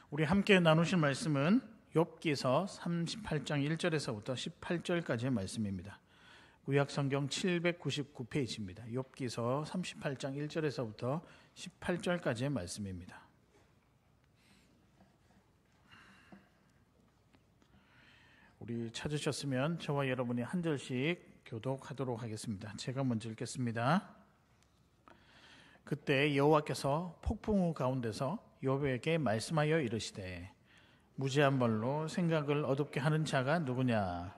우리 함께 나누실 말씀은 욥기서 38장 1절에서부터 18절까지의 말씀입니다. 구약성경 799페이지입니다. 욥기서 38장 1절에서부터 18절까지의 말씀입니다. 우리 찾으셨으면 저와 여러분이 한 절씩 교독하도록 하겠습니다. 제가 먼저 읽겠습니다. 그때 여호와께서 폭풍우 가운데서 욥에게 말씀하여 이르시되 무지한 말로 생각을 어둡게 하는 자가 누구냐?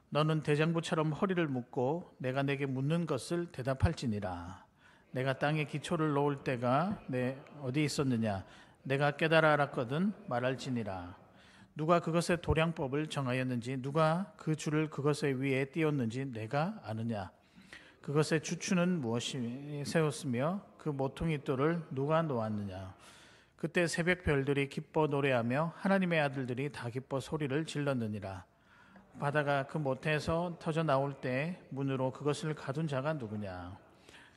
너는 대장부처럼 허리를 묶고 내가 내게 묻는 것을 대답할지니라. 내가 땅에 기초를 놓을 때가 어디 있었느냐? 내가 깨달아 알았거든 말할지니라. 누가 그것의 도량법을 정하였는지 누가 그 줄을 그것의 위에 띄웠는지 내가 아느냐? 그것의 주추는 무엇이 세웠으며 그 모퉁이 돌을 누가 놓았느냐? 그때 새벽 별들이 기뻐 노래하며 하나님의 아들들이 다 기뻐 소리를 질렀느니라. 바다가 그 모태에서 터져 나올 때 문으로 그것을 가둔 자가 누구냐?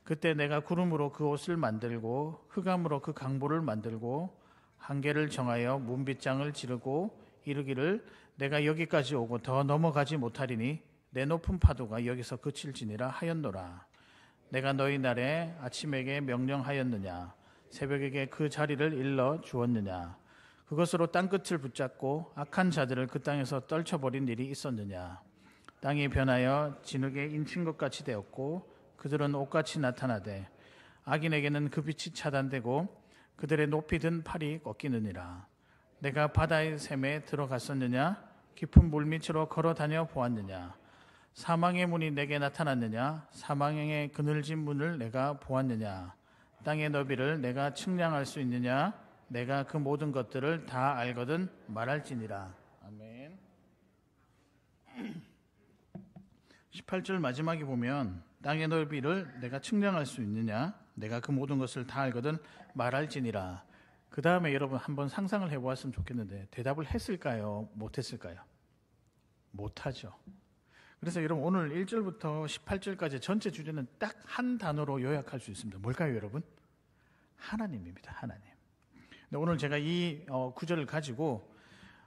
그때 내가 구름으로 그 옷을 만들고 흑암으로 그 강보를 만들고 한계를 정하여 문빗장을 지르고 이르기를 내가 여기까지 오고 더 넘어가지 못하리니 내 높은 파도가 여기서 그칠지니라 하였노라. 내가 너희 날에 아침에게 명령하였느냐? 새벽에게 그 자리를 일러 주었느냐? 그것으로 땅끝을 붙잡고 악한 자들을 그 땅에서 떨쳐버린 일이 있었느냐? 땅이 변하여 진흙에 인친 것 같이 되었고 그들은 옷같이 나타나되 악인에게는 그 빛이 차단되고 그들의 높이 든 팔이 꺾이느니라. 내가 바다의 샘에 들어갔었느냐? 깊은 물밑으로 걸어다녀 보았느냐? 사망의 문이 내게 나타났느냐? 사망의 그늘진 문을 내가 보았느냐? 땅의 너비를 내가 측량할 수 있느냐? 내가 그 모든 것들을 다 알거든 말할지니라. 아멘. 18절 마지막에 보면 땅의 너비를 내가 측량할 수 있느냐? 내가 그 모든 것을 다 알거든 말할지니라. 그 다음에 여러분 한번 상상을 해보았으면 좋겠는데 대답을 했을까요? 못했을까요? 못하죠. 그래서 여러분 오늘 1절부터 18절까지 전체 주제는 딱 한 단어로 요약할 수 있습니다. 뭘까요, 여러분? 하나님입니다. 하나님. 근데 오늘 제가 이 구절을 가지고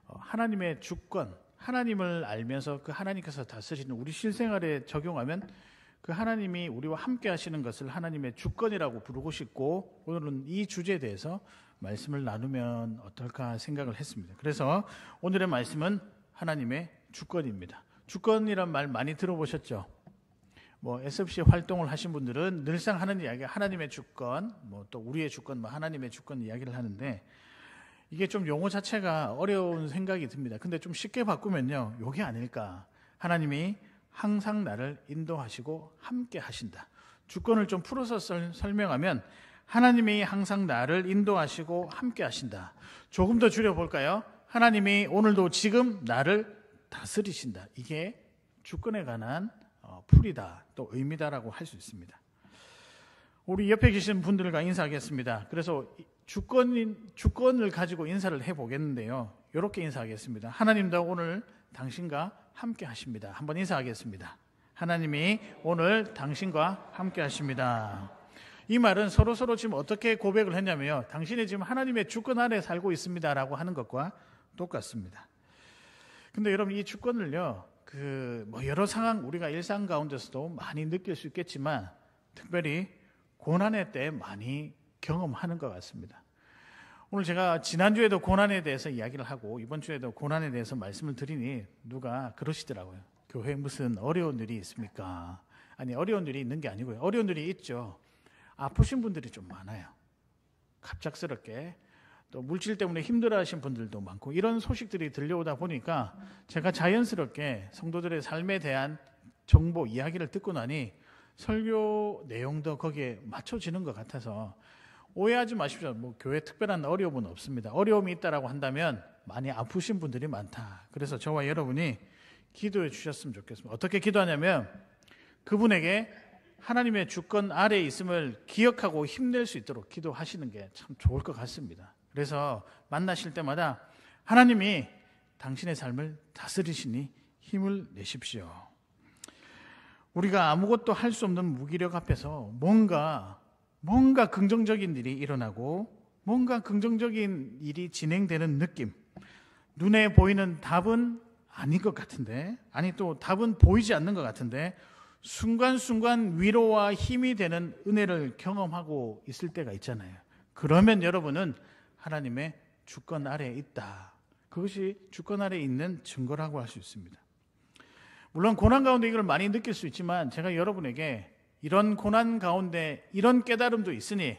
하나님의 주권, 하나님을 알면서 그 하나님께서 다스리는 우리 실생활에 적용하면 그 하나님이 우리와 함께 하시는 것을 하나님의 주권이라고 부르고 싶고 오늘은 이 주제에 대해서 말씀을 나누면 어떨까 생각을 했습니다. 그래서 오늘의 말씀은 하나님의 주권입니다. 주권이란 말 많이 들어보셨죠? SFC 활동을 하신 분들은 늘상 하는 이야기가 하나님의 주권, 또 우리의 주권, 하나님의 주권 이야기를 하는데 이게 좀 용어 자체가 어려운 생각이 듭니다. 근데 좀 쉽게 바꾸면요, 요게 아닐까. 하나님이 항상 나를 인도하시고 함께 하신다. 주권을 좀 풀어서 설명하면 하나님이 항상 나를 인도하시고 함께 하신다. 조금 더 줄여볼까요? 하나님이 오늘도 지금 나를 다스리신다. 이게 주권에 관한 풀이다, 또 의미다라고 할 수 있습니다. 우리 옆에 계신 분들과 인사하겠습니다. 그래서 주권을 가지고 인사를 해보겠는데요. 이렇게 인사하겠습니다. 하나님도 오늘 당신과 함께 하십니다. 한번 인사하겠습니다. 하나님이 오늘 당신과 함께 하십니다. 이 말은 서로 지금 어떻게 고백을 했냐면요, 당신이 지금 하나님의 주권 아래 살고 있습니다라고 하는 것과 똑같습니다. 근데 여러분 이 주권을요, 여러 상황 우리가 일상 가운데서도 많이 느낄 수 있겠지만 특별히 고난의 때 많이 경험하는 것 같습니다. 오늘 제가 지난주에도 고난에 대해서 이야기를 하고 이번 주에도 고난에 대해서 말씀을 드리니 누가 그러시더라고요. 교회에 무슨 어려운 일이 있습니까? 아니, 어려운 일이 있는 게 아니고요. 어려운 일이 있죠. 아프신 분들이 좀 많아요. 갑작스럽게. 또 물질 때문에 힘들어하신 분들도 많고 이런 소식들이 들려오다 보니까 제가 자연스럽게 성도들의 삶에 대한 정보, 이야기를 듣고 나니 설교 내용도 거기에 맞춰지는 것 같아서 오해하지 마십시오. 교회에 특별한 어려움은 없습니다. 어려움이 있다라고 한다면 많이 아프신 분들이 많다. 그래서 저와 여러분이 기도해 주셨으면 좋겠습니다. 어떻게 기도하냐면 그분에게 하나님의 주권 아래에 있음을 기억하고 힘낼 수 있도록 기도하시는 게 참 좋을 것 같습니다. 그래서 만나실 때마다 하나님이 당신의 삶을 다스리시니 힘을 내십시오. 우리가 아무것도 할 수 없는 무기력 앞에서 뭔가 긍정적인 일이 일어나고 뭔가 긍정적인 일이 진행되는 느낌, 눈에 보이는 답은 아닌 것 같은데, 아니 또 답은 보이지 않는 것 같은데 순간순간 위로와 힘이 되는 은혜를 경험하고 있을 때가 있잖아요. 그러면 여러분은 하나님의 주권 아래에 있다. 그것이 주권 아래에 있는 증거라고 할 수 있습니다. 물론 고난 가운데 이걸 많이 느낄 수 있지만 제가 여러분에게 이런 고난 가운데 이런 깨달음도 있으니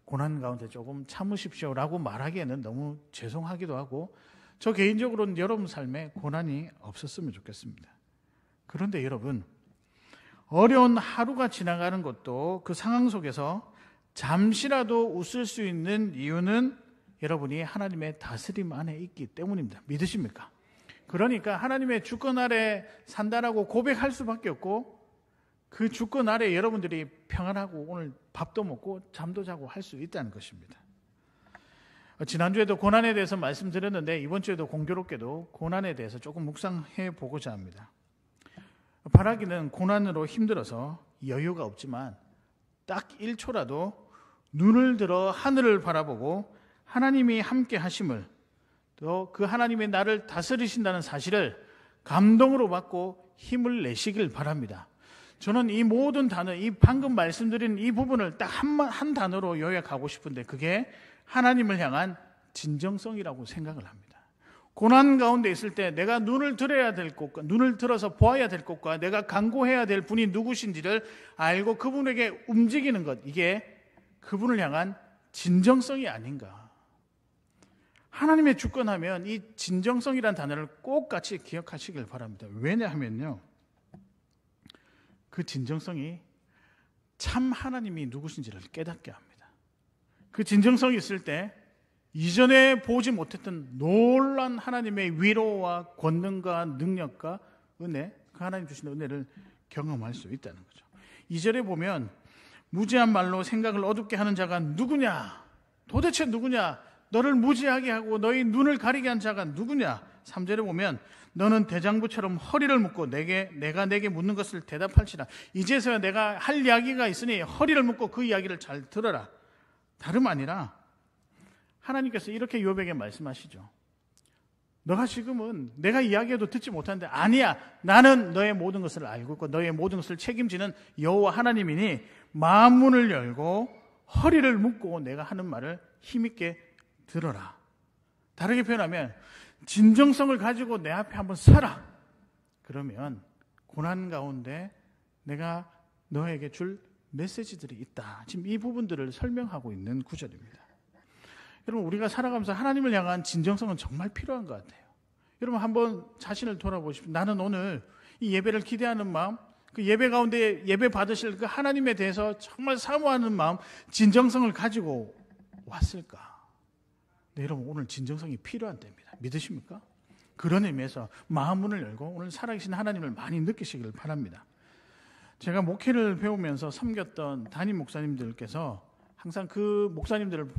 고난 가운데 조금 참으십시오라고 말하기에는 너무 죄송하기도 하고 저 개인적으로는 여러분 삶에 고난이 없었으면 좋겠습니다. 그런데 여러분, 어려운 하루가 지나가는 것도 그 상황 속에서 잠시라도 웃을 수 있는 이유는 여러분이 하나님의 다스림 안에 있기 때문입니다. 믿으십니까? 그러니까 하나님의 주권 아래 산다라고 고백할 수밖에 없고 그 주권 아래 여러분들이 평안하고 오늘 밥도 먹고 잠도 자고 할 수 있다는 것입니다. 지난주에도 고난에 대해서 말씀드렸는데 이번 주에도 공교롭게도 고난에 대해서 조금 묵상해 보고자 합니다. 바라기는 고난으로 힘들어서 여유가 없지만 딱 1초라도 눈을 들어 하늘을 바라보고 하나님이 함께 하심을 또 그 하나님이 나를 다스리신다는 사실을 감동으로 받고 힘을 내시길 바랍니다. 저는 이 모든 단어, 이 방금 말씀드린 이 부분을 딱 한 단어로 요약하고 싶은데 그게 하나님을 향한 진정성이라고 생각을 합니다. 고난 가운데 있을 때 내가 눈을 들어야 될 곳과 눈을 들어서 보아야 될 곳과 내가 간구해야 될 분이 누구신지를 알고 그분에게 움직이는 것, 이게 그분을 향한 진정성이 아닌가. 하나님의 주권하면 이 진정성이라는 단어를 꼭 같이 기억하시길 바랍니다. 왜냐하면요, 그 진정성이 참 하나님이 누구신지를 깨닫게 합니다. 그 진정성이 있을 때 이전에 보지 못했던 놀란 하나님의 위로와 권능과 능력과 은혜, 그 하나님 주시는 은혜를 경험할 수 있다는 거죠. 2절에 보면 무지한 말로 생각을 어둡게 하는 자가 누구냐? 도대체 누구냐? 너를 무지하게 하고 너희 눈을 가리게 한 자가 누구냐? 3절에 보면 너는 대장부처럼 허리를 묶고 내가 내게 묻는 것을 대답할지라. 이제서야 내가 할 이야기가 있으니 허리를 묶고 그 이야기를 잘 들어라. 다름 아니라 하나님께서 이렇게 욥에게 말씀하시죠. 너가 지금은 내가 이야기해도 듣지 못하는데 아니야. 나는 너의 모든 것을 알고 있고 너의 모든 것을 책임지는 여호와 하나님이니 마음문을 열고 허리를 묶고 내가 하는 말을 힘있게 들어라. 다르게 표현하면 진정성을 가지고 내 앞에 한번 서라. 그러면 고난 가운데 내가 너에게 줄 메시지들이 있다. 지금 이 부분들을 설명하고 있는 구절입니다. 여러분, 우리가 살아가면서 하나님을 향한 진정성은 정말 필요한 것 같아요. 여러분, 한번 자신을 돌아보십시오. 나는 오늘 이 예배를 기대하는 마음, 그 예배 가운데 예배 받으실 그 하나님에 대해서 정말 사모하는 마음, 진정성을 가지고 왔을까? 네, 여러분, 오늘 진정성이 필요한 때입니다. 믿으십니까? 그런 의미에서 마음문을 열고 오늘 살아계신 하나님을 많이 느끼시길 바랍니다. 제가 목회를 배우면서 섬겼던 담임 목사님들께서 항상 그 목사님들을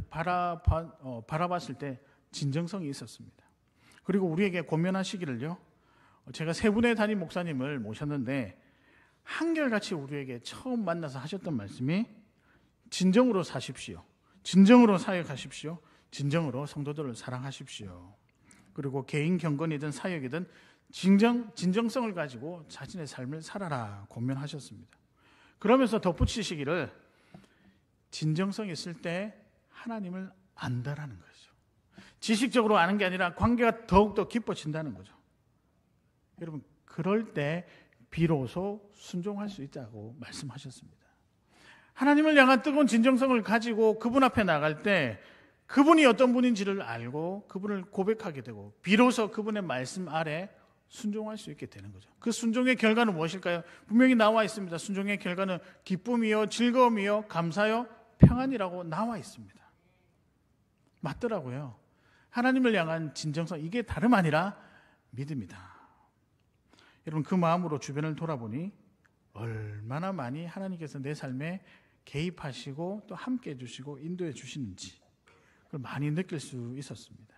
바라봤을 때 진정성이 있었습니다. 그리고 우리에게 권면하시기를요, 제가 세 분의 담임 목사님을 모셨는데 한결같이 우리에게 처음 만나서 하셨던 말씀이 진정으로 사십시오. 진정으로 사역하십시오. 진정으로 성도들을 사랑하십시오. 그리고 개인 경건이든 사역이든 진정성을 가지고 자신의 삶을 살아라 권면하셨습니다. 그러면서 덧붙이시기를 진정성이 있을 때 하나님을 안다라는 거죠. 지식적으로 아는 게 아니라 관계가 더욱더 깊어진다는 거죠. 여러분, 그럴 때 비로소 순종할 수 있다고 말씀하셨습니다. 하나님을 향한 뜨거운 진정성을 가지고 그분 앞에 나갈 때 그분이 어떤 분인지를 알고 그분을 고백하게 되고 비로소 그분의 말씀 아래 순종할 수 있게 되는 거죠. 그 순종의 결과는 무엇일까요? 분명히 나와 있습니다. 순종의 결과는 기쁨이요, 즐거움이요, 감사요, 평안이라고 나와 있습니다. 맞더라고요. 하나님을 향한 진정성, 이게 다름 아니라 믿음이다. 여러분, 그 마음으로 주변을 돌아보니 얼마나 많이 하나님께서 내 삶에 개입하시고 또 함께 해주시고 인도해 주시는지 그걸 많이 느낄 수 있었습니다.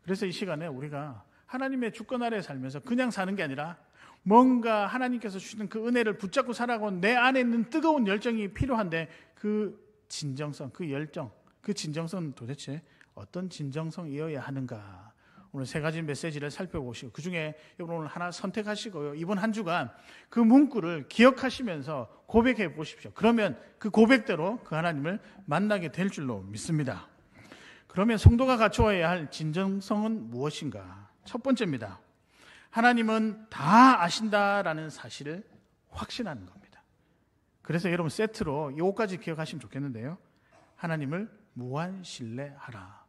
그래서 이 시간에 우리가 하나님의 주권 아래 살면서 그냥 사는 게 아니라 뭔가 하나님께서 주시는 그 은혜를 붙잡고 살아가고 내 안에 있는 뜨거운 열정이 필요한데 그 진정성, 그 열정, 그 진정성은 도대체 어떤 진정성이어야 하는가? 오늘 세 가지 메시지를 살펴보시고 그중에 여러분 오늘 하나 선택하시고요. 이번 한 주간 그 문구를 기억하시면서 고백해 보십시오. 그러면 그 고백대로 그 하나님을 만나게 될 줄로 믿습니다. 그러면 성도가 갖추어야 할 진정성은 무엇인가? 첫 번째입니다. 하나님은 다 아신다라는 사실을 확신하는 겁니다. 그래서 여러분 세트로 이 5가지 기억하시면 좋겠는데요. 하나님을 무한 신뢰하라.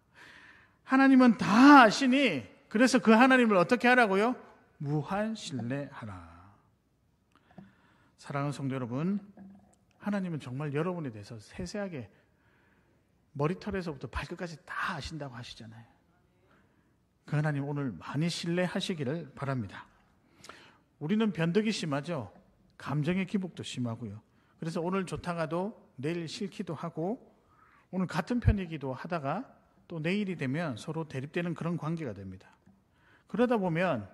하나님은 다 아시니 그래서 그 하나님을 어떻게 하라고요? 무한 신뢰하라. 사랑하는 성도 여러분, 하나님은 정말 여러분에 대해서 세세하게 머리털에서부터 발끝까지 다 아신다고 하시잖아요. 그 하나님 오늘 많이 신뢰하시기를 바랍니다. 우리는 변덕이 심하죠. 감정의 기복도 심하고요. 그래서 오늘 좋다가도 내일 싫기도 하고 오늘 같은 편이기도 하다가 또 내일이 되면 서로 대립되는 그런 관계가 됩니다. 그러다 보면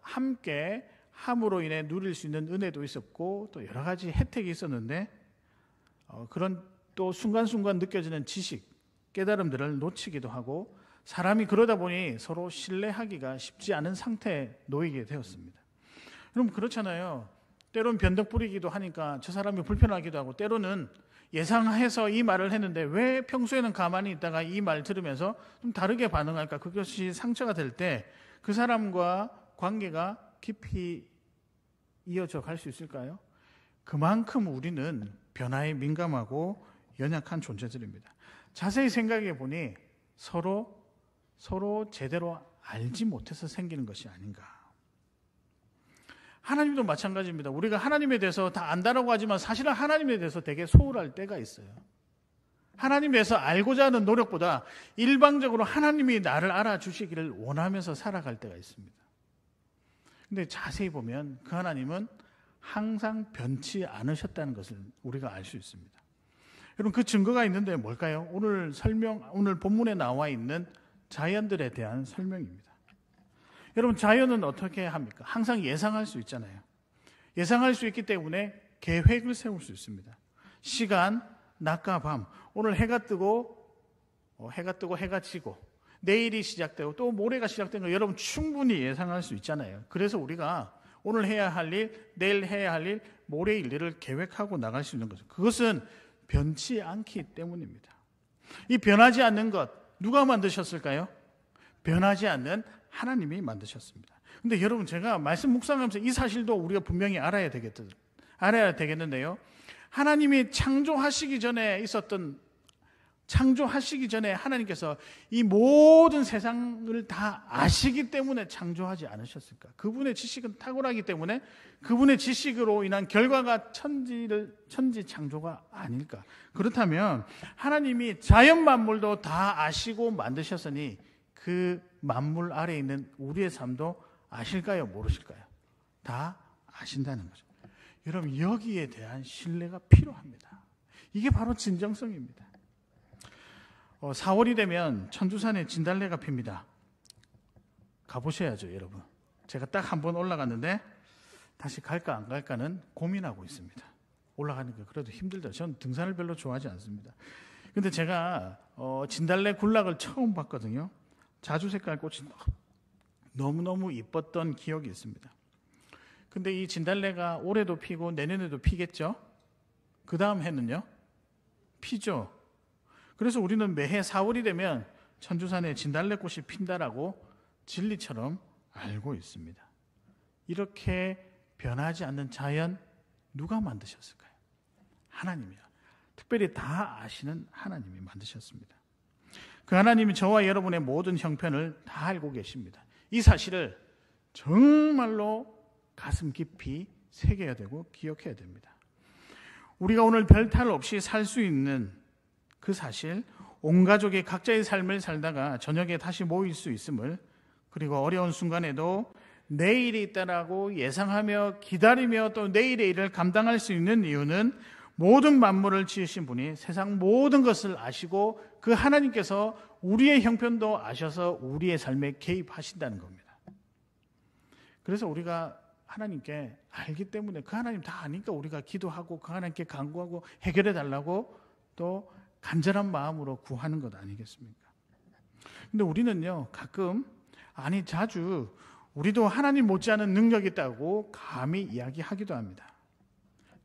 함께 함으로 인해 누릴 수 있는 은혜도 있었고 또 여러 가지 혜택이 있었는데 그런 또 순간순간 느껴지는 지식, 깨달음들을 놓치기도 하고 사람이 그러다 보니 서로 신뢰하기가 쉽지 않은 상태에 놓이게 되었습니다. 여러분 그렇잖아요. 때로는 변덕 부리기도 하니까 저 사람이 불편하기도 하고 때로는 예상해서 이 말을 했는데 왜 평소에는 가만히 있다가 이 말 들으면서 좀 다르게 반응할까? 그것이 상처가 될 때 그 사람과 관계가 깊이 이어져 갈 수 있을까요? 그만큼 우리는 변화에 민감하고 연약한 존재들입니다. 자세히 생각해 보니 서로 제대로 알지 못해서 생기는 것이 아닌가. 하나님도 마찬가지입니다. 우리가 하나님에 대해서 다 안다라고 하지만 사실은 하나님에 대해서 되게 소홀할 때가 있어요. 하나님에 대해서 알고자 하는 노력보다 일방적으로 하나님이 나를 알아주시기를 원하면서 살아갈 때가 있습니다. 근데 자세히 보면 그 하나님은 항상 변치 않으셨다는 것을 우리가 알 수 있습니다. 여러분 그 증거가 있는데 뭘까요? 오늘 본문에 나와 있는 자연들에 대한 설명입니다. 여러분 자연은 어떻게 합니까? 항상 예상할 수 있잖아요. 예상할 수 있기 때문에 계획을 세울 수 있습니다. 시간, 낮과 밤, 오늘 해가 뜨고 해가 지고 내일이 시작되고 또 모레가 시작되는 거 여러분 충분히 예상할 수 있잖아요. 그래서 우리가 오늘 해야 할 일, 내일 해야 할 일, 모레의 일들을 계획하고 나갈 수 있는 거죠. 그것은 변치 않기 때문입니다. 이 변하지 않는 것 누가 만드셨을까요? 변하지 않는 하나님이 만드셨습니다. 근데 여러분 제가 말씀 묵상하면서 이 사실도 우리가 분명히 알아야 되겠는데요. 하나님이 창조하시기 전에 하나님께서 이 모든 세상을 다 아시기 때문에 창조하지 않으셨을까? 그분의 지식은 탁월하기 때문에 그분의 지식으로 인한 결과가 천지 창조가 아닐까? 그렇다면 하나님이 자연 만물도 다 아시고 만드셨으니 그 만물 아래에 있는 우리의 삶도 아실까요? 모르실까요? 다 아신다는 거죠. 여러분 여기에 대한 신뢰가 필요합니다. 이게 바로 진정성입니다. 4월이 되면 천주산에 진달래가 핍니다. 가보셔야죠, 여러분. 제가 딱 한 번 올라갔는데 다시 갈까 안 갈까는 고민하고 있습니다. 올라가는 게 그래도 힘들다. 저는 등산을 별로 좋아하지 않습니다. 근데 제가 진달래 군락을 처음 봤거든요. 자주 색깔 꽃이 너무너무 이뻤던 기억이 있습니다. 근데 이 진달래가 올해도 피고 내년에도 피겠죠? 그 다음 해는요? 피죠. 그래서 우리는 매해 4월이 되면 천주산에 진달래꽃이 핀다라고 진리처럼 알고 있습니다. 이렇게 변하지 않는 자연 누가 만드셨을까요? 하나님이요. 특별히 다 아시는 하나님이 만드셨습니다. 그 하나님이 저와 여러분의 모든 형편을 다 알고 계십니다. 이 사실을 정말로 가슴 깊이 새겨야 되고 기억해야 됩니다. 우리가 오늘 별탈 없이 살 수 있는 그 사실, 온 가족이 각자의 삶을 살다가 저녁에 다시 모일 수 있음을, 그리고 어려운 순간에도 내일이 있다라고 예상하며 기다리며 또 내일의 일을 감당할 수 있는 이유는 모든 만물을 지으신 분이 세상 모든 것을 아시고 그 하나님께서 우리의 형편도 아셔서 우리의 삶에 개입하신다는 겁니다. 그래서 우리가 하나님께 알기 때문에 그 하나님 다 아니까 우리가 기도하고 그 하나님께 간구하고 해결해 달라고 또 간절한 마음으로 구하는 것 아니겠습니까? 근데 우리는요, 가끔, 아니 자주 우리도 하나님 못지않은 능력이 있다고 감히 이야기하기도 합니다.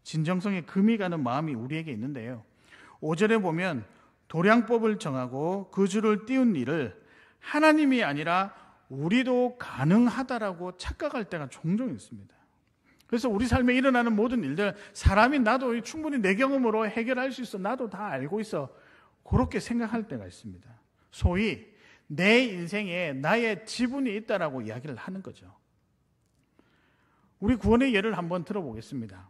진정성에 금이 가는 마음이 우리에게 있는데요. 5절에 보면 도량법을 정하고 그 줄을 띄운 일을 하나님이 아니라 우리도 가능하다라고 착각할 때가 종종 있습니다. 그래서 우리 삶에 일어나는 모든 일들, 사람이 나도 충분히 내 경험으로 해결할 수 있어, 나도 다 알고 있어, 그렇게 생각할 때가 있습니다. 소위 내 인생에 나의 지분이 있다라고 이야기를 하는 거죠. 우리 구원의 예를 한번 들어보겠습니다.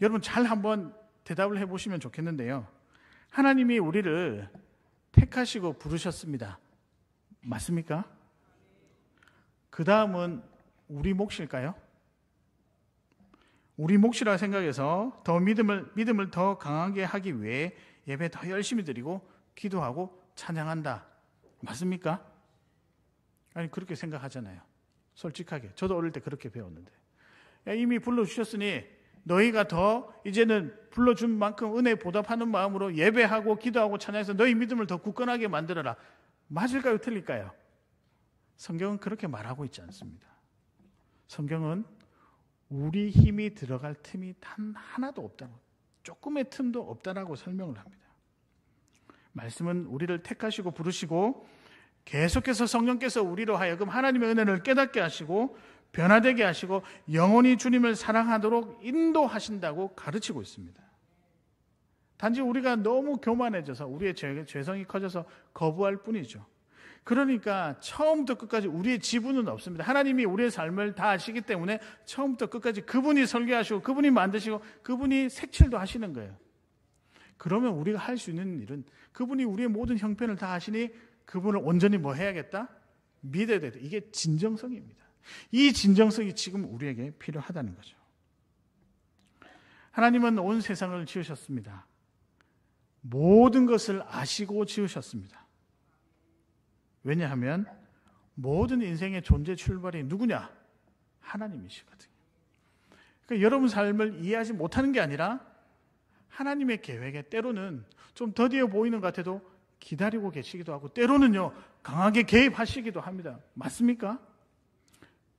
여러분 잘 한번 대답을 해보시면 좋겠는데요. 하나님이 우리를 택하시고 부르셨습니다. 맞습니까? 그 다음은 우리 몫일까요? 우리 몫이라 생각해서 더 믿음을 더 강하게 하기 위해 예배 더 열심히 드리고 기도하고 찬양한다. 맞습니까? 아니 그렇게 생각하잖아요. 솔직하게. 저도 어릴 때 그렇게 배웠는데. 이미 불러주셨으니 너희가 더 이제는 불러준 만큼 은혜에 보답하는 마음으로 예배하고 기도하고 찬양해서 너희 믿음을 더 굳건하게 만들어라. 맞을까요? 틀릴까요? 성경은 그렇게 말하고 있지 않습니다. 성경은 우리 힘이 들어갈 틈이 단 하나도 없다고, 조금의 틈도 없다라고 설명을 합니다. 말씀은 우리를 택하시고 부르시고 계속해서 성령께서 우리로 하여금 하나님의 은혜를 깨닫게 하시고 변화되게 하시고 영원히 주님을 사랑하도록 인도하신다고 가르치고 있습니다. 단지 우리가 너무 교만해져서 우리의 죄성이 커져서 거부할 뿐이죠. 그러니까 처음부터 끝까지 우리의 지분은 없습니다. 하나님이 우리의 삶을 다 아시기 때문에 처음부터 끝까지 그분이 설계하시고 그분이 만드시고 그분이 색칠도 하시는 거예요. 그러면 우리가 할 수 있는 일은 그분이 우리의 모든 형편을 다 아시니 그분을 온전히 뭐 해야겠다? 믿어야 되겠다. 이게 진정성입니다. 이 진정성이 지금 우리에게 필요하다는 거죠. 하나님은 온 세상을 지으셨습니다. 모든 것을 아시고 지으셨습니다. 왜냐하면 모든 인생의 존재 출발이 누구냐? 하나님이시거든요. 그러니까 여러분 삶을 이해하지 못하는 게 아니라 하나님의 계획에 때로는 좀 더디어 보이는 것 같아도 기다리고 계시기도 하고 때로는요 강하게 개입하시기도 합니다. 맞습니까?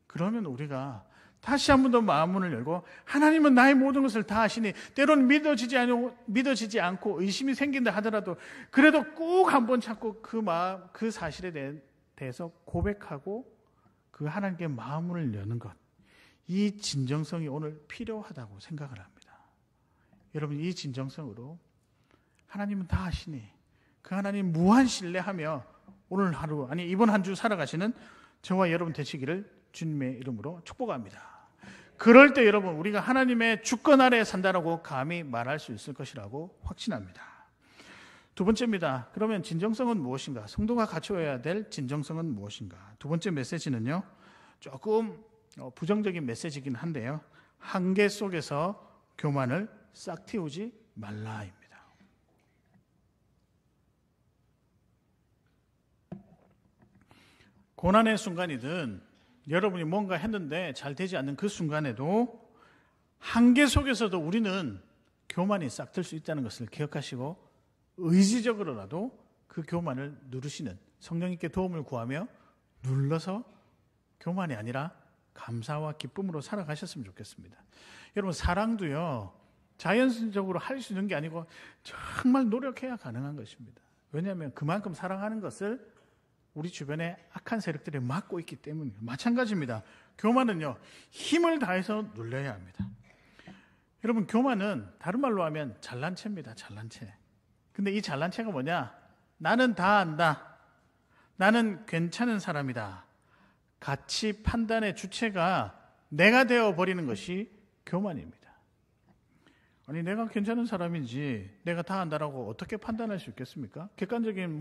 그러면 우리가 다시 한 번 더 마음문을 열고 하나님은 나의 모든 것을 다 아시니 때로는 믿어지지 않고 의심이 생긴다 하더라도 그래도 꼭 한 번 참고 그 사실에 대해서 고백하고 그 하나님께 마음문을 여는 것, 이 진정성이 오늘 필요하다고 생각을 합니다. 여러분 이 진정성으로 하나님은 다 아시니 그 하나님 무한 신뢰하며 오늘 하루 아니 이번 한 주 살아가시는 저와 여러분 되시기를 주님의 이름으로 축복합니다. 그럴 때 여러분 우리가 하나님의 주권 아래에 산다라고 감히 말할 수 있을 것이라고 확신합니다. 두 번째입니다. 그러면 진정성은 무엇인가? 성도가 갖춰야 될 진정성은 무엇인가? 두 번째 메시지는요. 조금 부정적인 메시지이긴 한데요. 한계 속에서 교만을 싹 틔우지 말라입니다. 고난의 순간이든 여러분이 뭔가 했는데 잘 되지 않는 그 순간에도 한계 속에서도 우리는 교만이 싹 들 수 있다는 것을 기억하시고 의지적으로라도 그 교만을 누르시는 성령님께 도움을 구하며 눌러서 교만이 아니라 감사와 기쁨으로 살아가셨으면 좋겠습니다. 여러분 사랑도요 자연적으로 할 수 있는 게 아니고 정말 노력해야 가능한 것입니다. 왜냐하면 그만큼 사랑하는 것을 우리 주변에 악한 세력들이 막고 있기 때문이에요. 마찬가지입니다. 교만은요 힘을 다해서 눌러야 합니다. 여러분 교만은 다른 말로 하면 잘난 체입니다. 잘난 채. 근데 이 잘난 체가 뭐냐? 나는 다 안다. 나는 괜찮은 사람이다. 가치 판단의 주체가 내가 되어버리는 것이 교만입니다. 아니 내가 괜찮은 사람인지 내가 다 안다라고 어떻게 판단할 수 있겠습니까? 객관적인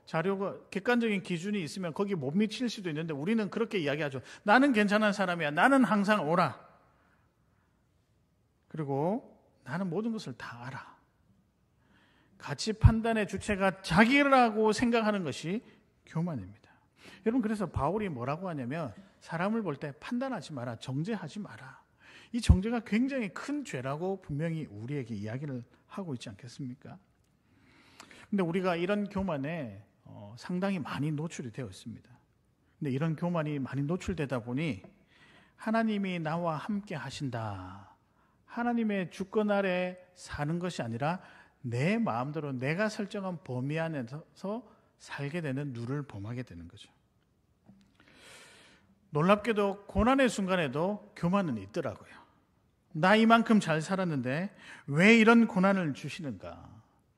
자료가 객관적인 기준이 있으면 거기 못 미칠 수도 있는데 우리는 그렇게 이야기하죠. 나는 괜찮은 사람이야. 나는 항상 옳아. 그리고 나는 모든 것을 다 알아. 가치 판단의 주체가 자기라고 생각하는 것이 교만입니다. 여러분 그래서 바울이 뭐라고 하냐면 사람을 볼 때 판단하지 마라. 정죄하지 마라. 이 정죄가 굉장히 큰 죄라고 분명히 우리에게 이야기를 하고 있지 않겠습니까? 근데 우리가 이런 교만에 상당히 많이 노출이 되어 있습니다. 근데 이런 교만이 많이 노출되다 보니 하나님이 나와 함께 하신다, 하나님의 주권 아래 사는 것이 아니라 내 마음대로 내가 설정한 범위 안에서 살게 되는 누를 범하게 되는 거죠. 놀랍게도 고난의 순간에도 교만은 있더라고요. 나 이만큼 잘 살았는데 왜 이런 고난을 주시는가?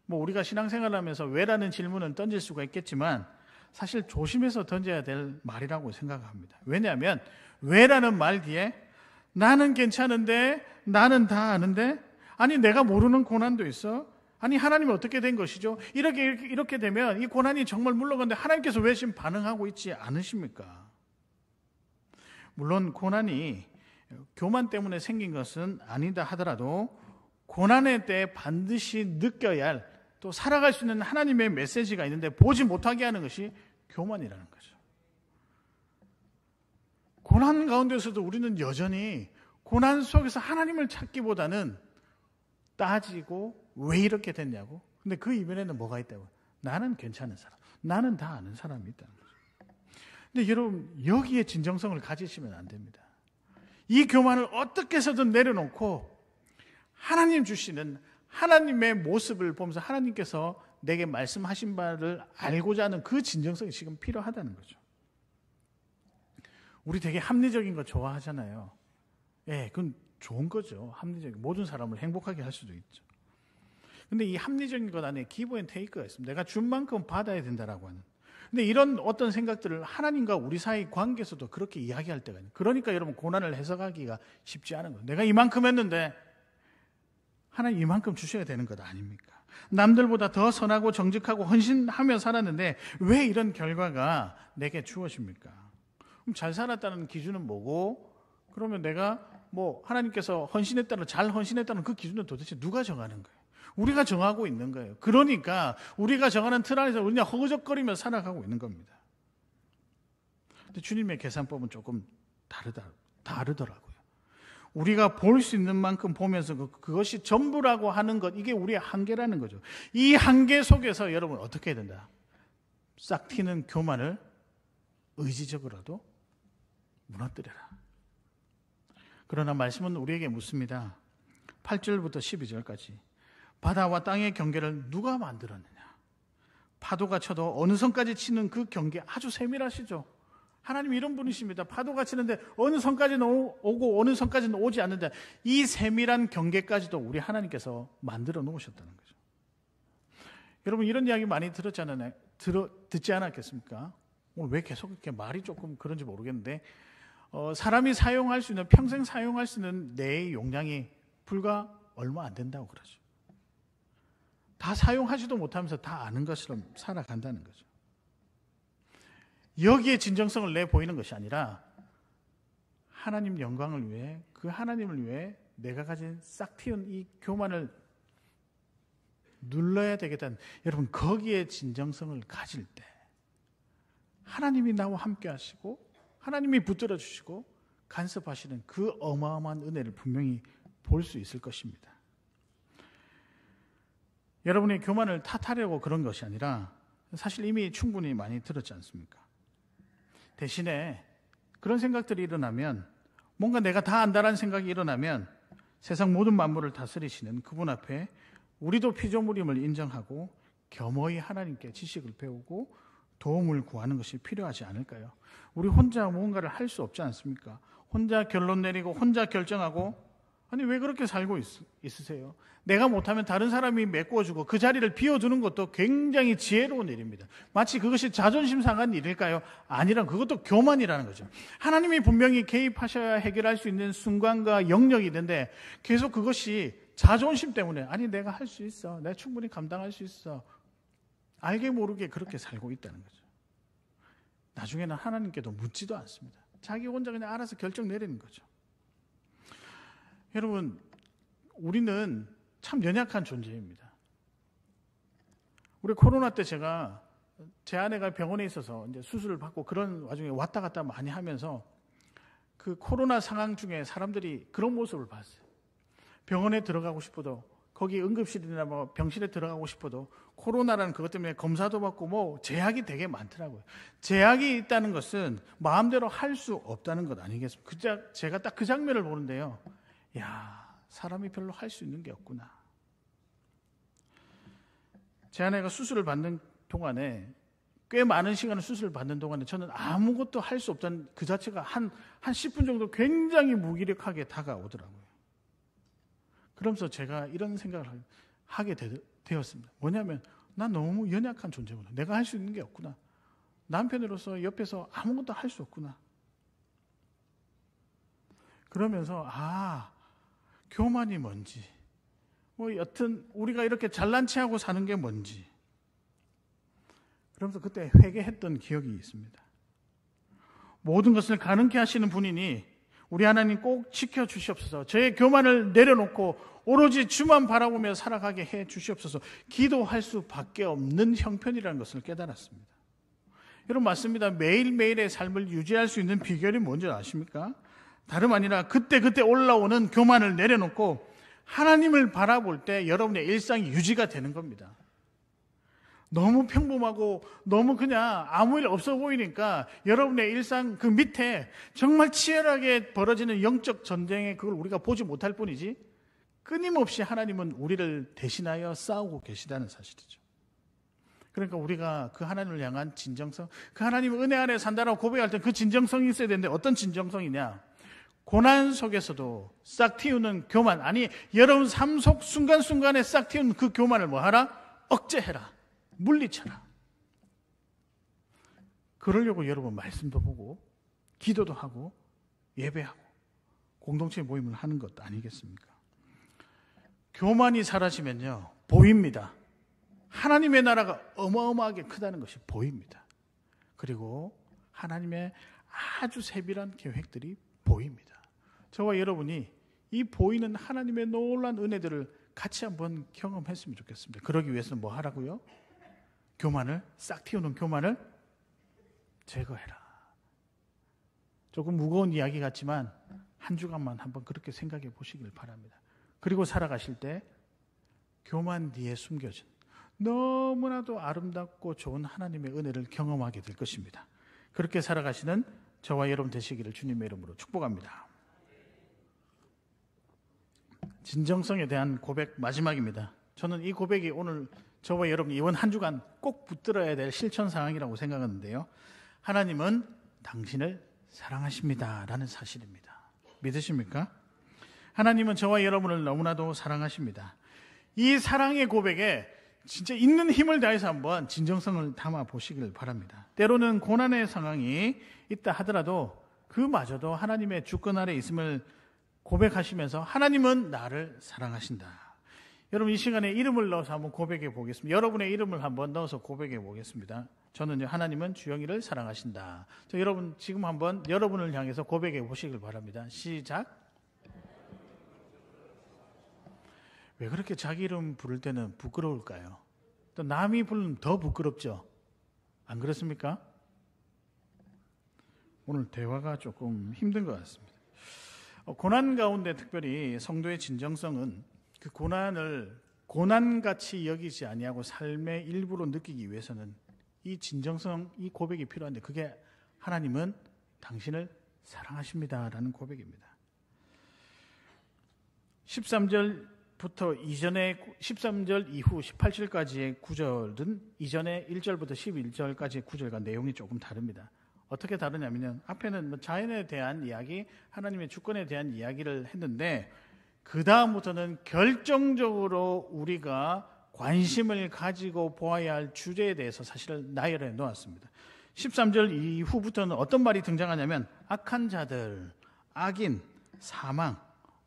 우리가 신앙생활을 하면서 왜라는 질문은 던질 수가 있겠지만 사실 조심해서 던져야 될 말이라고 생각합니다. 왜냐하면 왜라는 말 뒤에 나는 괜찮은데, 나는 다 아는데, 아니 내가 모르는 고난도 있어? 아니 하나님은 어떻게 된 것이죠? 이렇게 되면 이 고난이 정말 물러가는데 하나님께서 왜 지금 반응하고 있지 않으십니까? 물론 고난이 교만 때문에 생긴 것은 아니다 하더라도 고난의 때 반드시 느껴야 할, 또 살아갈 수 있는 하나님의 메시지가 있는데 보지 못하게 하는 것이 교만이라는 거죠. 고난 가운데서도 우리는 여전히 고난 속에서 하나님을 찾기보다는 따지고 왜 이렇게 됐냐고. 근데 그 이면에는 뭐가 있다고? 나는 괜찮은 사람, 나는 다 아는 사람이 있다는 거죠. 근데 여러분, 여기에 진정성을 가지시면 안 됩니다. 이 교만을 어떻게 해서든 내려놓고 하나님 주시는 하나님의 모습을 보면서 하나님께서 내게 말씀하신 바를 알고자 하는 그 진정성이 지금 필요하다는 거죠. 우리 되게 합리적인 거 좋아하잖아요. 그건 좋은 거죠. 합리적인, 모든 사람을 행복하게 할 수도 있죠. 근데 이 합리적인 것 안에 기브 앤 테이크가 있습니다. 내가 준 만큼 받아야 된다라고 하는. 근데 이런 어떤 생각들을 하나님과 우리 사이 관계에서도 그렇게 이야기할 때가 있어요. 그러니까 여러분, 고난을 해석하기가 쉽지 않은 거예요. 내가 이만큼 했는데 하나님 이만큼 주셔야 되는 것 아닙니까? 남들보다 더 선하고 정직하고 헌신하며 살았는데 왜 이런 결과가 내게 주어집니까? 그럼 잘 살았다는 기준은 뭐고, 그러면 내가 하나님께서 헌신했다는, 잘 헌신했다는 그 기준은 도대체 누가 정하는 거예요? 우리가 정하고 있는 거예요. 그러니까 우리가 정하는 틀 안에서 우리가 허우적거리며 살아가고 있는 겁니다. 근데 주님의 계산법은 조금 다르더라고요. 우리가 볼 수 있는 만큼 보면서 그것이 전부라고 하는 것, 이게 우리의 한계라는 거죠. 이 한계 속에서 여러분 어떻게 해야 된다? 싹 튀는 교만을 의지적으로라도 무너뜨려라. 그러나 말씀은 우리에게 묻습니다. 8절부터 12절까지. 바다와 땅의 경계를 누가 만들었느냐? 파도가 쳐도 어느 선까지 치는 그 경계 아주 세밀하시죠? 하나님 이런 분이십니다. 파도가 치는데 어느 선까지는 오고 어느 선까지는 오지 않는데 이 세밀한 경계까지도 우리 하나님께서 만들어 놓으셨다는 거죠. 여러분, 이런 이야기 많이 듣지 않았겠습니까? 오늘 왜 계속 이렇게 말이 조금 그런지 모르겠는데, 사람이 사용할 수 있는, 평생 사용할 수 있는 뇌의 용량이 불과 얼마 안 된다고 그러죠. 다 사용하지도 못하면서 다 아는 것처럼 살아간다는 거죠. 여기에 진정성을 내보이는 것이 아니라 하나님 영광을 위해, 그 하나님을 위해 내가 가진 싹 튀은 이 교만을 눌러야 되겠다는, 여러분 거기에 진정성을 가질 때 하나님이 나와 함께 하시고 하나님이 붙들어 주시고 간섭하시는 그 어마어마한 은혜를 분명히 볼 수 있을 것입니다. 여러분의 교만을 탓하려고 그런 것이 아니라 사실 이미 충분히 많이 들었지 않습니까? 대신에 그런 생각들이 일어나면, 뭔가 내가 다 안다라는 생각이 일어나면 세상 모든 만물을 다스리시는 그분 앞에 우리도 피조물임을 인정하고 겸허히 하나님께 지식을 배우고 도움을 구하는 것이 필요하지 않을까요? 우리 혼자 무언가를 할 수 없지 않습니까? 혼자 결론 내리고 혼자 결정하고, 아니 왜 그렇게 살고 있으세요? 내가 못하면 다른 사람이 메꿔주고 그 자리를 비워두는 것도 굉장히 지혜로운 일입니다. 마치 그것이 자존심 상한 일일까요? 아니란, 그것도 교만이라는 거죠. 하나님이 분명히 개입하셔야 해결할 수 있는 순간과 영역이 있는데 계속 그것이 자존심 때문에, 아니 내가 할 수 있어, 내가 충분히 감당할 수 있어, 알게 모르게 그렇게 살고 있다는 거죠. 나중에는 하나님께도 묻지도 않습니다. 자기 혼자 그냥 알아서 결정 내리는 거죠. 여러분, 우리는 참 연약한 존재입니다. 우리 코로나 때 제 아내가 병원에 있어서 이제 수술을 받고 그런 와중에 왔다 갔다 많이 하면서 그 코로나 상황 중에 사람들이 그런 모습을 봤어요. 병원에 들어가고 싶어도 거기 응급실이나 뭐 병실에 들어가고 싶어도 코로나라는 그것 때문에 검사도 받고 뭐 제약이 되게 많더라고요. 제약이 있다는 것은 마음대로 할 수 없다는 것 아니겠습니까? 제가 딱 그 장면을 보는데요. 야, 사람이 별로 할 수 있는 게 없구나. 제 아내가 수술을 받는 동안에 꽤 많은 시간을 수술을 받는 동안에 저는 아무것도 할 수 없다는 그 자체가 한 10분 정도 굉장히 무기력하게 다가오더라고요. 그러면서 제가 이런 생각을 하게 되었습니다. 뭐냐면 난 너무 연약한 존재구나. 내가 할 수 있는 게 없구나. 남편으로서 옆에서 아무것도 할 수 없구나. 그러면서 교만이 뭔지, 뭐 여튼 우리가 이렇게 잘난 체하고 사는 게 뭔지, 그러면서 그때 회개했던 기억이 있습니다. 모든 것을 가능케 하시는 분이니 우리 하나님 꼭 지켜주시옵소서. 저의 교만을 내려놓고 오로지 주만 바라보며 살아가게 해 주시옵소서. 기도할 수밖에 없는 형편이라는 것을 깨달았습니다. 여러분 맞습니다. 매일매일의 삶을 유지할 수 있는 비결이 뭔지 아십니까? 다름 아니라 그때 올라오는 교만을 내려놓고 하나님을 바라볼 때 여러분의 일상이 유지가 되는 겁니다. 너무 평범하고 너무 그냥 아무 일 없어 보이니까 여러분의 일상 그 밑에 정말 치열하게 벌어지는 영적 전쟁에 그걸 우리가 보지 못할 뿐이지 끊임없이 하나님은 우리를 대신하여 싸우고 계시다는 사실이죠. 그러니까 우리가 그 하나님을 향한 진정성, 그 하나님 은혜 안에 산다라고 고백할 때 그 진정성이 있어야 되는데 어떤 진정성이냐? 고난 속에서도 싹 틔우는 교만, 아니 여러분 삶 속 순간순간에 싹 틔우는 그 교만을 뭐 하라? 억제해라. 물리쳐라. 그러려고 여러분 말씀도 보고 기도도 하고 예배하고 공동체 모임을 하는 것 아니겠습니까? 교만이 사라지면요 보입니다. 하나님의 나라가 어마어마하게 크다는 것이 보입니다. 그리고 하나님의 아주 세밀한 계획들이 보입니다. 저와 여러분이 이 보이는 하나님의 놀라운 은혜들을 같이 한번 경험했으면 좋겠습니다. 그러기 위해서는 뭐 하라고요? 교만을, 싹 틔우는 교만을 제거해라. 조금 무거운 이야기 같지만 한 주간만 한번 그렇게 생각해 보시길 바랍니다. 그리고 살아가실 때 교만 뒤에 숨겨진 너무나도 아름답고 좋은 하나님의 은혜를 경험하게 될 것입니다. 그렇게 살아가시는 저와 여러분 되시기를 주님의 이름으로 축복합니다. 진정성에 대한 고백 마지막입니다. 저는 이 고백이 오늘 저와 여러분이 이번 한 주간 꼭 붙들어야 될 실천 사항이라고 생각하는데요. 하나님은 당신을 사랑하십니다 라는 사실입니다. 믿으십니까? 하나님은 저와 여러분을 너무나도 사랑하십니다. 이 사랑의 고백에 진짜 있는 힘을 다해서 한번 진정성을 담아 보시길 바랍니다. 때로는 고난의 상황이 있다 하더라도 그마저도 하나님의 주권 아래 있음을 고백하시면서 하나님은 나를 사랑하신다. 여러분 이 시간에 이름을 넣어서 한번 고백해 보겠습니다. 여러분의 이름을 한번 넣어서 고백해 보겠습니다. 저는 하나님은 주영이를 사랑하신다. 여러분 지금 한번 여러분을 향해서 고백해 보시길 바랍니다. 시작. 왜 그렇게 자기 이름 부를 때는 부끄러울까요? 또 남이 부르면 더 부끄럽죠? 안 그렇습니까? 오늘 대화가 조금 힘든 것 같습니다. 고난 가운데 특별히 성도의 진정성은 그 고난을 고난같이 여기지 아니하고 삶의 일부로 느끼기 위해서는 이 진정성, 이 고백이 필요한데 그게 하나님은 당신을 사랑하십니다라는 고백입니다. 13절부터 이전에 13절 이후 18절까지의 구절은 이전에 1절부터 11절까지의 구절과 내용이 조금 다릅니다. 어떻게 다르냐면 앞에는 자연에 대한 이야기, 하나님의 주권에 대한 이야기를 했는데 그 다음부터는 결정적으로 우리가 관심을 가지고 보아야 할 주제에 대해서 사실을 나열해 놓았습니다. 13절 이후부터는 어떤 말이 등장하냐면 악한 자들, 악인, 사망,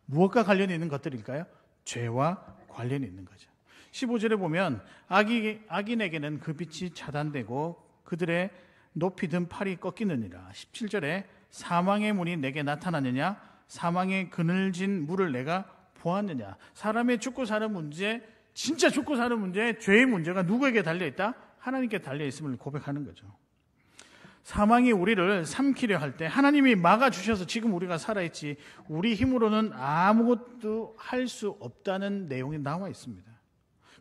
무엇과 관련이 있는 것들일까요? 죄와 관련이 있는 거죠. 15절에 보면 악인에게는 그 빛이 차단되고 그들의 높이 든 팔이 꺾이느니라. 17절에 사망의 문이 내게 나타나느냐, 사망의 그늘진 물을 내가 보았느냐. 사람의 죽고 사는 문제, 진짜 죽고 사는 문제, 죄의 문제가 누구에게 달려있다? 하나님께 달려있음을 고백하는 거죠. 사망이 우리를 삼키려 할 때 하나님이 막아주셔서 지금 우리가 살아있지 우리 힘으로는 아무것도 할 수 없다는 내용이 나와 있습니다.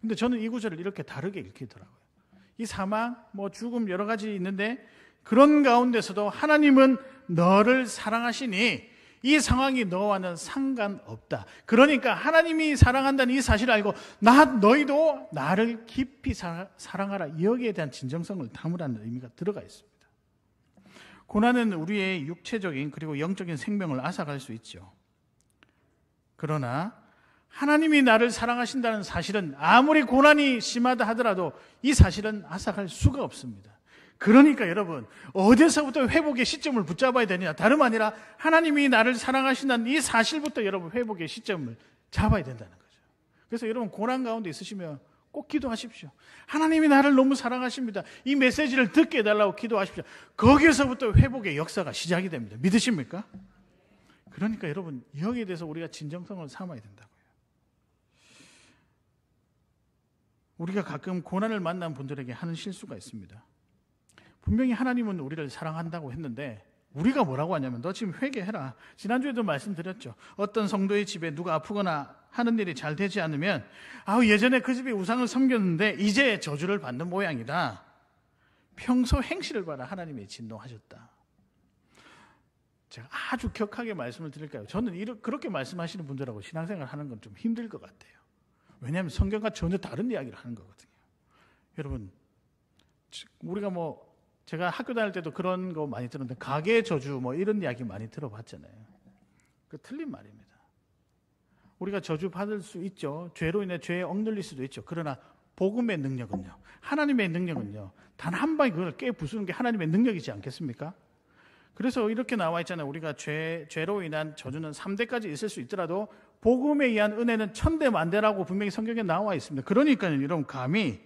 근데 저는 이 구절을 이렇게 다르게 읽히더라고요. 이 사망, 죽음 여러 가지 있는데 그런 가운데서도 하나님은 너를 사랑하시니 이 상황이 너와는 상관없다. 그러니까 하나님이 사랑한다는 이 사실을 알고 너희도 나를 깊이 사랑하라. 여기에 대한 진정성을 담으라는 의미가 들어가 있습니다. 고난은 우리의 육체적인 그리고 영적인 생명을 앗아갈 수 있죠. 그러나 하나님이 나를 사랑하신다는 사실은 아무리 고난이 심하다 하더라도 이 사실은 앗아갈 수가 없습니다. 그러니까 여러분, 어디서부터 회복의 시점을 붙잡아야 되냐? 다름 아니라 하나님이 나를 사랑하신다는 이 사실부터 여러분 회복의 시점을 잡아야 된다는 거죠. 그래서 여러분 고난 가운데 있으시면 꼭 기도하십시오. 하나님이 나를 너무 사랑하십니다. 이 메시지를 듣게 해달라고 기도하십시오. 거기에서부터 회복의 역사가 시작이 됩니다. 믿으십니까? 그러니까 여러분 여기에 대해서 우리가 진정성을 삼아야 된다고요. 우리가 가끔 고난을 만난 분들에게 하는 실수가 있습니다. 분명히 하나님은 우리를 사랑한다고 했는데 우리가 뭐라고 하냐면 너 지금 회개해라. 지난주에도 말씀드렸죠. 어떤 성도의 집에 누가 아프거나 하는 일이 잘 되지 않으면 예전에 그 집이 우상을 섬겼는데 이제 저주를 받는 모양이다. 평소 행실을 봐라. 하나님이 진노하셨다. 제가 아주 격하게 말씀을 드릴까요? 저는 그렇게 말씀하시는 분들하고 신앙생활 하는 건 좀 힘들 것 같아요. 왜냐하면 성경과 전혀 다른 이야기를 하는 거거든요. 여러분, 우리가 제가 학교 다닐 때도 그런 거 많이 들었는데 가계 저주 이런 이야기 많이 들어봤잖아요. 그 틀린 말입니다. 우리가 저주 받을 수 있죠. 죄로 인해 죄에 억눌릴 수도 있죠. 그러나 복음의 능력은요, 하나님의 능력은요, 단 한 방에 그걸 깨부수는 게 하나님의 능력이지 않겠습니까? 그래서 이렇게 나와 있잖아요. 우리가 죄로 인한 저주는 3대까지 있을 수 있더라도 복음에 의한 은혜는 1000대 만대라고 분명히 성경에 나와 있습니다. 그러니까요, 여러분 감히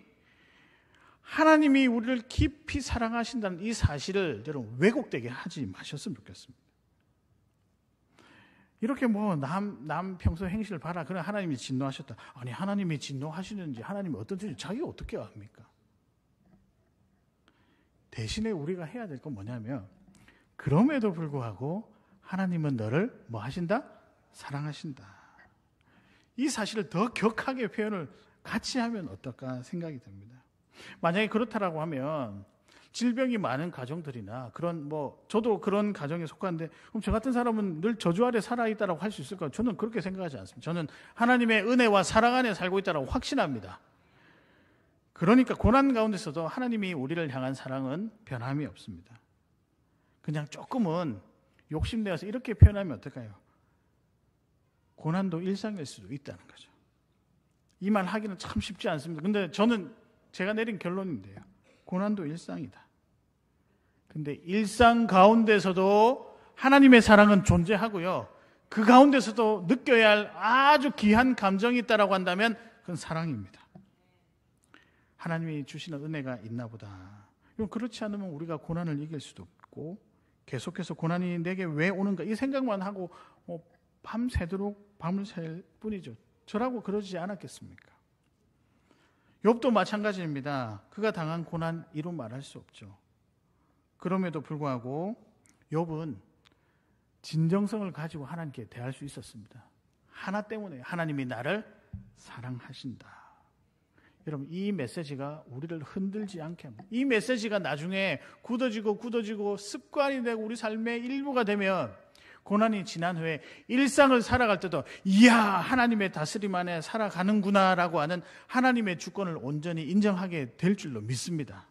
하나님이 우리를 깊이 사랑하신다는 이 사실을 여러분 왜곡되게 하지 마셨으면 좋겠습니다. 이렇게 남 평소 행실을 봐라. 그래 하나님이 진노하셨다. 아니 하나님이 진노하시는지 하나님이 어떤지 자기가 어떻게 압니까? 대신에 우리가 해야 될 건 뭐냐면 그럼에도 불구하고 하나님은 너를 하신다? 사랑하신다. 이 사실을 더 격하게 표현을 같이 하면 어떨까 생각이 듭니다. 만약에 그렇다라고 하면 질병이 많은 가정들이나 저도 그런 가정에 속하는데 그럼 저 같은 사람은 늘 저주 아래 살아있다라고 할 수 있을까요? 저는 그렇게 생각하지 않습니다. 저는 하나님의 은혜와 사랑 안에 살고 있다라고 확신합니다. 그러니까 고난 가운데서도 하나님이 우리를 향한 사랑은 변함이 없습니다. 그냥 조금은 욕심내어서 이렇게 표현하면 어떨까요? 고난도 일상일 수도 있다는 거죠. 이 말 하기는 참 쉽지 않습니다. 근데 저는 제가 내린 결론인데요. 고난도 일상이다. 근데 일상 가운데서도 하나님의 사랑은 존재하고요. 그 가운데서도 느껴야 할 아주 귀한 감정이 있다라고 한다면 그건 사랑입니다. 하나님이 주시는 은혜가 있나 보다. 그렇지 않으면 우리가 고난을 이길 수도 없고 계속해서 고난이 내게 왜 오는가 이 생각만 하고 밤새도록 밤을 샐 뿐이죠. 저라고 그러지 않았겠습니까? 욥도 마찬가지입니다. 그가 당한 고난 이루 말할 수 없죠. 그럼에도 불구하고 욥은 진정성을 가지고 하나님께 대할 수 있었습니다. 하나 때문에 하나님이 나를 사랑하신다. 여러분 이 메시지가 우리를 흔들지 않게 합니다. 이 메시지가 나중에 굳어지고 습관이 되고 우리 삶의 일부가 되면 고난이 지난 후에 일상을 살아갈 때도 이야 하나님의 다스림 안에 살아가는구나라고 하는 하나님의 주권을 온전히 인정하게 될 줄로 믿습니다.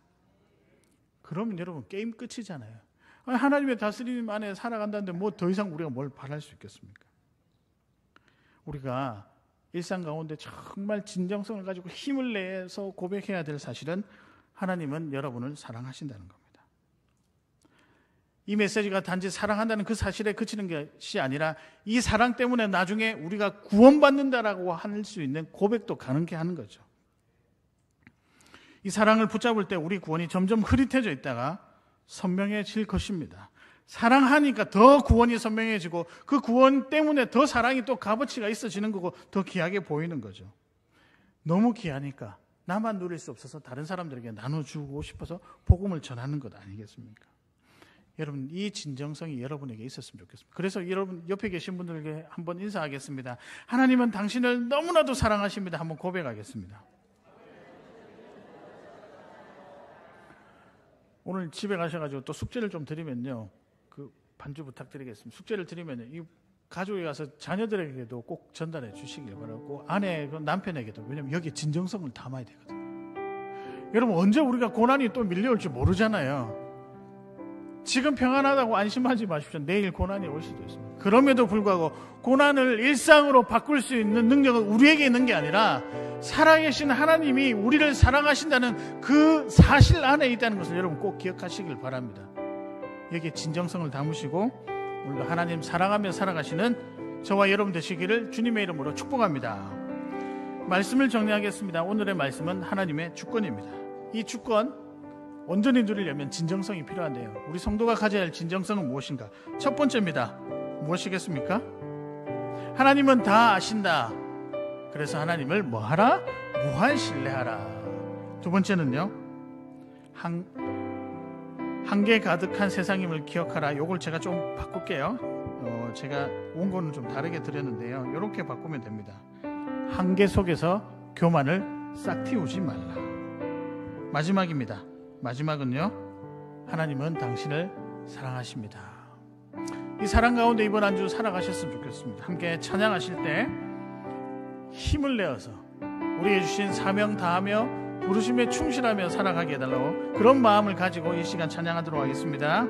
그러면 여러분 게임 끝이잖아요. 하나님의 다스림 안에 살아간다는데 더 이상 우리가 뭘 바랄 수 있겠습니까? 우리가 일상 가운데 정말 진정성을 가지고 힘을 내서 고백해야 될 사실은 하나님은 여러분을 사랑하신다는 겁니다. 이 메시지가 단지 사랑한다는 그 사실에 그치는 것이 아니라 이 사랑 때문에 나중에 우리가 구원받는다라고 할 수 있는 고백도 가능케 하는 거죠. 이 사랑을 붙잡을 때 우리 구원이 점점 흐릿해져 있다가 선명해질 것입니다. 사랑하니까 더 구원이 선명해지고 그 구원 때문에 더 사랑이 또 값어치가 있어지는 거고 더 귀하게 보이는 거죠. 너무 귀하니까 나만 누릴 수 없어서 다른 사람들에게 나눠주고 싶어서 복음을 전하는 것 아니겠습니까? 여러분 이 진정성이 여러분에게 있었으면 좋겠습니다. 그래서 여러분 옆에 계신 분들에게 한번 인사하겠습니다. 하나님은 당신을 너무나도 사랑하십니다. 한번 고백하겠습니다. 오늘 집에 가셔가지고 또 숙제를 좀 드리면요, 그 반주 부탁드리겠습니다. 숙제를 드리면요, 이 가족에 가서 자녀들에게도 꼭 전달해 주시길 바라고, 아내, 남편에게도. 왜냐면 여기에 진정성을 담아야 되거든요. 여러분 언제 우리가 고난이 또 밀려올지 모르잖아요. 지금 평안하다고 안심하지 마십시오. 내일 고난이 올 수도 있습니다. 그럼에도 불구하고 고난을 일상으로 바꿀 수 있는 능력은 우리에게 있는 게 아니라 살아계신 하나님이 우리를 사랑하신다는 그 사실 안에 있다는 것을 여러분 꼭 기억하시길 바랍니다. 여기에 진정성을 담으시고 오늘도 하나님 사랑하며 살아가시는 저와 여러분 되시기를 주님의 이름으로 축복합니다. 말씀을 정리하겠습니다. 오늘의 말씀은 하나님의 주권입니다. 이 주권 온전히 누리려면 진정성이 필요한데요, 우리 성도가 가져야 할 진정성은 무엇인가? 첫 번째입니다. 무엇이겠습니까? 하나님은 다 아신다. 그래서 하나님을 뭐하라? 무한 신뢰하라. 두 번째는요, 한계 가득한 세상임을 기억하라. 요걸 제가 좀 바꿀게요. 제가 원고는 좀 다르게 드렸는데요, 이렇게 바꾸면 됩니다. 한계 속에서 교만을 싹 틔우지 말라. 마지막입니다. 마지막은요, 하나님은 당신을 사랑하십니다. 이 사랑 가운데 이번 한 주 살아가셨으면 좋겠습니다. 함께 찬양하실 때 힘을 내어서 우리에게 주신 사명 다하며 부르심에 충실하며 살아가게 해달라고, 그런 마음을 가지고 이 시간 찬양하도록 하겠습니다.